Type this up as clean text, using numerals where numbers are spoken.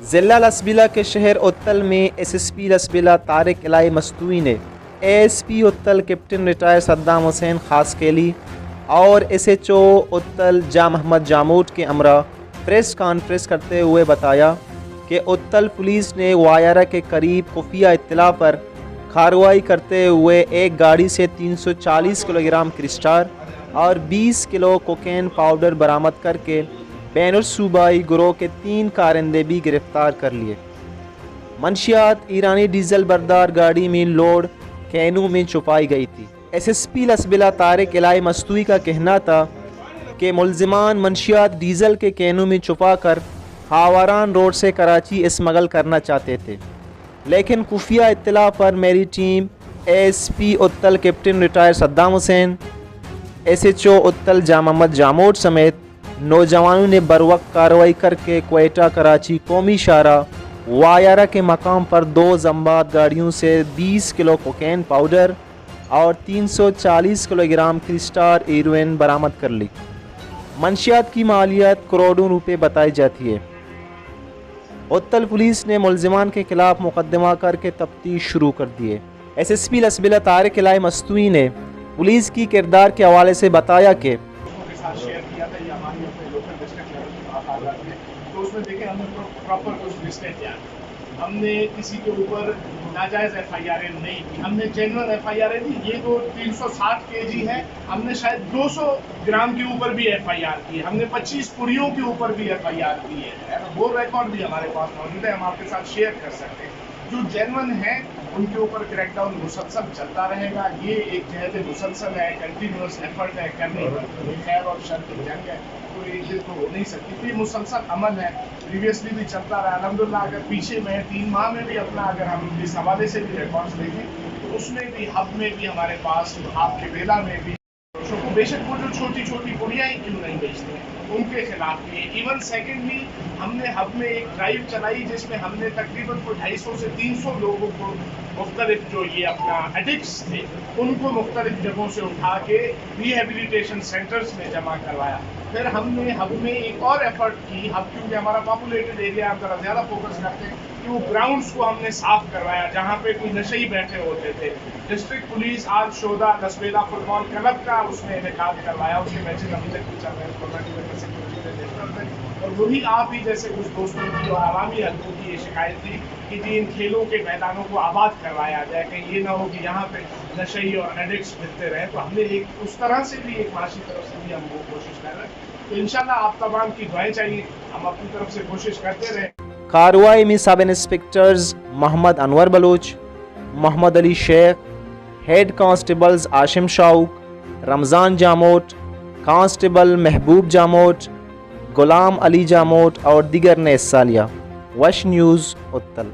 ضلع لسبیلا کے شہر اتل میں S S P Lasbela Tariq Ilahi Mastoi نے A S P Uthal captain retired Saddam Hussain Khaskheli اور ایس ایچ او اتل جا محمد جاموٹ کے ہمراہ پریس کانفرنس کرتے ہوئے بتایا کہ اتل پولیس نے وایارہ کے قریب خفیہ اطلاع پر کارروائی کرتے ہوئے ایک گاڑی سے 340 کلو گرام کرسٹال اور 20 کلو کوکین پاؤڈر برآمد کر کے بین الصوبائی گروہ کے 3 کارندے بھی گرفتار کر لیے۔ منشیات ایرانی ڈیزل بردار گاڑی میں لوڈ کینو میں چھپائی گئی تھی۔ S S P Lasbela Tariq Ilahi مستوی کا کہنا تھا کہ ملزمان منشیات ڈیزل کے کینو میں چھپا کر ہاوران روڈ سے کراچی اسمگل کرنا چاہتے تھے، لیکن خفیہ اطلاع پر میری team A S P Uthal captain retired Saddam Hussain, S H O Uthal جا محمد جاموٹ سمیت نوجوانوں نے بروقت کارروائی کر کے کوئٹہ کراچی قومی شاہراہ وایارہ کے مقام پر 2 زمبات گاڑیوں سے 20 کلو کوکین پاؤڈر اور 340 کلو گرام کرسٹال ہیروئن برآمد کر لی۔ منشیات کی مالیت کروڑوں روپے بتائی جاتی ہے۔ اتل پولیس نے ملزمان کے خلاف مقدمہ کر کے تفتیش شروع کر دی ہے۔ S S P Lasbela Tariq Ilahi Mastoi نے پولیس کی کردار کے حوالے سے بتایا کہ شیئر کیا تھا، یہ ہماری اپنے لوکل ڈسٹرکٹ لیول کی بات آ جاتی ہے، تو اس میں دیکھیں ہم نے پراپر کچھ لسٹیں کیا، ہم نے کسی کے اوپر ناجائز ایف آئی آریں نہیں کی، ہم نے جینوئن ایف آئی آریں دی۔ یہ جو 360 kg ہے، ہم نے شاید 200 گرام کے اوپر بھی ایف آئی آر کی ہے، ہم نے 25 پوڑیوں کے اوپر بھی ایف آئی آر کی ہے، وہ ریکارڈ بھی ہمارے پاس موجود ہے، ہم آپ کے ساتھ شیئر کر سکتے ہیں۔ جو جینوئن ہیں ان کے اوپر کریک ڈاؤن مسلسل چلتا رہے گا، یہ ایک جہد مسلسل ہے، کنٹینیوس ایفرٹ ہے کرنے کا، خیر اور شر کی جنگ ہے، تو ایک دن تو ہو نہیں سکتی، تو یہ مسلسل عمل ہے، پریویسلی بھی چلتا رہا الحمدللہ۔ اگر پیچھے میں 3 ماہ میں بھی اپنا اگر ہم اس حوالے سے بھی ریکارڈس دیکھیں تو اس میں بھی ہب میں بھی ہمارے پاس، آپ کے بیلا میں بھی بے شک وہ جو چھوٹی چھوٹی پوڑیاں ہی کیوں نہیں بیچتے ہیں ان کے خلاف بھی۔ ایون سیکنڈلی ہم نے ہب میں ایک ڈرائیو چلائی جس میں ہم نے تقریباً 250 سے 300 لوگوں کو مختلف جو یہ اپنا ایڈکٹس تھے ان کو مختلف جگہوں سے اٹھا کے ریہیبلیٹیشن سینٹرز میں جمع کروایا۔ پھر ہم نے ہب میں ایک اور ایفرٹ کی، ہب کیونکہ ہمارا پاپولیٹڈ ایریا ہم ذرا زیادہ فوکس کرتے ہیں، کہ وہ گراؤنڈس کو ہم نے صاف کروایا جہاں پہ کوئی نشئی بیٹھے ہوتے تھے۔ ڈسٹرکٹ پولیس آج شودا لسبیلا فٹ بال کلب کا اس نے انعقاد کروایا، اس کے میچز ابھی تک بھی چل رہے ہیں کورونا کی وجہ سے اور وہی آپ ہی جیسے کچھ دوستوں کی اور عوامی حلقوں کی یہ شکایت تھی کہ جی ان کھیلوں کے میدانوں کو آباد کروایا جائے، کہیں یہ نہ ہو کہ یہاں پہ نشئی اور ایڈکٹس پھرتے رہیں، تو ہم نے ایک اس طرح سے بھی ایک معاشی طرف سے بھی ہم وہ کوشش کر رہے ہیں، تو انشاءاللہ آپ تمام کی دعائیں چاہیے، ہم اپنی طرف سے کوشش کرتے رہیں۔ کارروائی میں سب انسپکٹرز محمد انور بلوچ، محمد علی شیخ، ہیڈ کانسٹیبلز عاشم شاؤق، رمضان جاموٹ، کانسٹیبل محبوب جاموٹ، غلام علی جاموٹ اور دیگر نے حصہ لیا۔ وش نیوز اتل۔